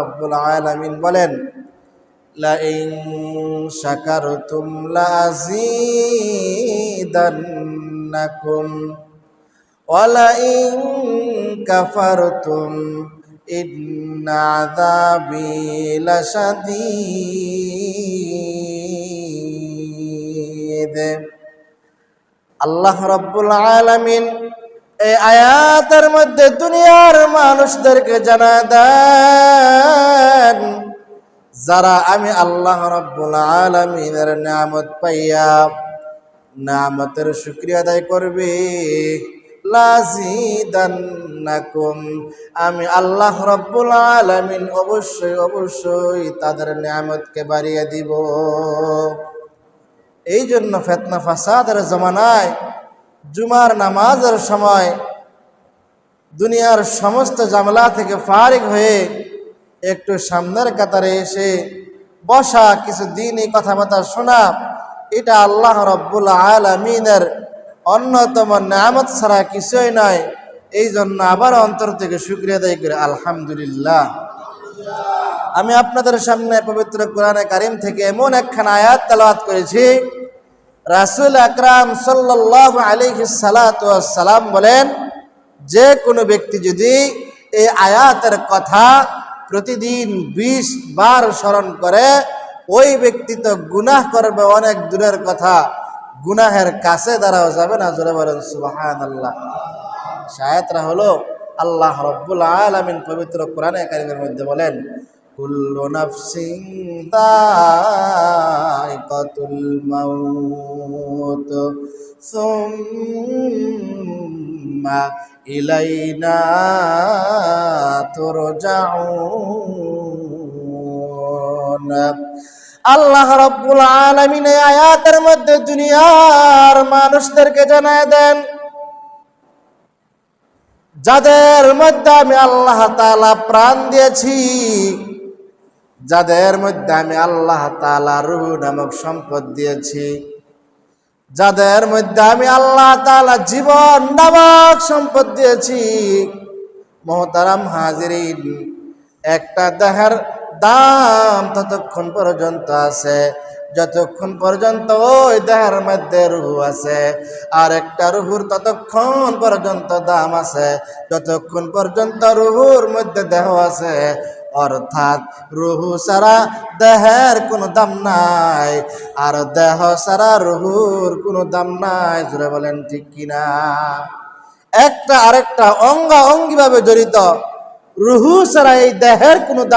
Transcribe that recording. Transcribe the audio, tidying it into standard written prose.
রব্বুল আলামিন বলেন, লা ইন শাকারতুম লাযীদান্নাকুম ওয়া লা ইন কাফারতুম ইন্না আযাবি লাশাদীদ। আল্লাহ রব্বুল আলামিন এই আয়াতের মধ্যে দুনিয়ার মানুষদেরকে জানায় দেন, যারা আমি আল্লাহ রব্বুল আলামিনের নিয়ামত পাইয়া নিয়ামতের শুকরিয়া আদায় করবে, লাযীদান্নাকুম, আমি আল্লাহ রব্বুল আলামিন অবশ্যই তাদের নিয়ামতকে বাড়িয়ে দিব। এই জন্য ফিতনা ফাসাদের জমানায় জুমার নামাজের সময় দুনিয়ার সমস্ত ঝামেলা থেকে ফারিগ হয়ে একটু সামনের কাতারে এসে বসা, কিছু দিনই কথাবার্তা শোনা, এটা আল্লাহ রব্বুল আলামিনের অন্যতম নিয়ামত ছাড়া কিছুই নয়। এই জন্য আবার অন্তর থেকে শুকরিয়া আদায় করে আলহামদুলিল্লাহ। আমি আপনাদের সামনে পবিত্র কোরআনে কারিম থেকে এমন একখানা আয়াত তেলাওয়াত করেছি, রাসূল আকরাম সাল্লাল্লাহু আলাইহি সাল্লাতু ওয়াস সালাম বলেন, যে কোনো ব্যক্তি যদি এই আয়াতের কথা প্রতিদিন 20 বার স্মরণ করে, ওই ব্যক্তি তো গুনাহ করবে অনেক দূরের কথা, গুনাহের কাছে দাঁড়াও যাবে না। জোরে বলেন সুবহানাল্লাহ। আয়াতটা হলো আল্লাহ রব্বুল আলামিন পবিত্র কোরআনে কারিমের মধ্যে বলেন, কুল্লু নাফসিন যায়িকাতুল মাউত সুম্মা ইলাইনা তুরজাউন। আল্লাহ রব্বুল আলামিন এই আয়াতের মধ্যে দুনিয়ার মানুষদেরকে জানায় দেন, যাদের মধ্যে আমি আল্লাহ তাআলা প্রাণ দিয়েছি, যাদের মধ্যে আমি আল্লাহ তাআলা রূহ নামক সম্পদ দিয়েছি, যাদের মধ্যে আমি আল্লাহ তাআলা জীবন নামক সম্পদ দিয়েছি, মুহতারাম হাজিরিন, একটা দেহের দাম ততক্ষণ পর্যন্ত আছে যতক্ষণ পর্যন্ত ওই দেহের মধ্যে রূহ আছে, আর একটা রূহুর ততক্ষণ পর্যন্ত দাম আছে যতক্ষণ পর্যন্ত রূহুর মধ্যে দেহ আছে। অর্থাৎ রূহ ছাড়া দেহের কোনো দাম নাই, আর দেহ ছাড়া রূহুর কোনো দাম নাই। জোরে বলেন ঠিক কিনা? একটা আরেকটা অঙ্গাঙ্গিভাবে জড়িত, রূহ ছাড়া এই দেহের কোনো দাম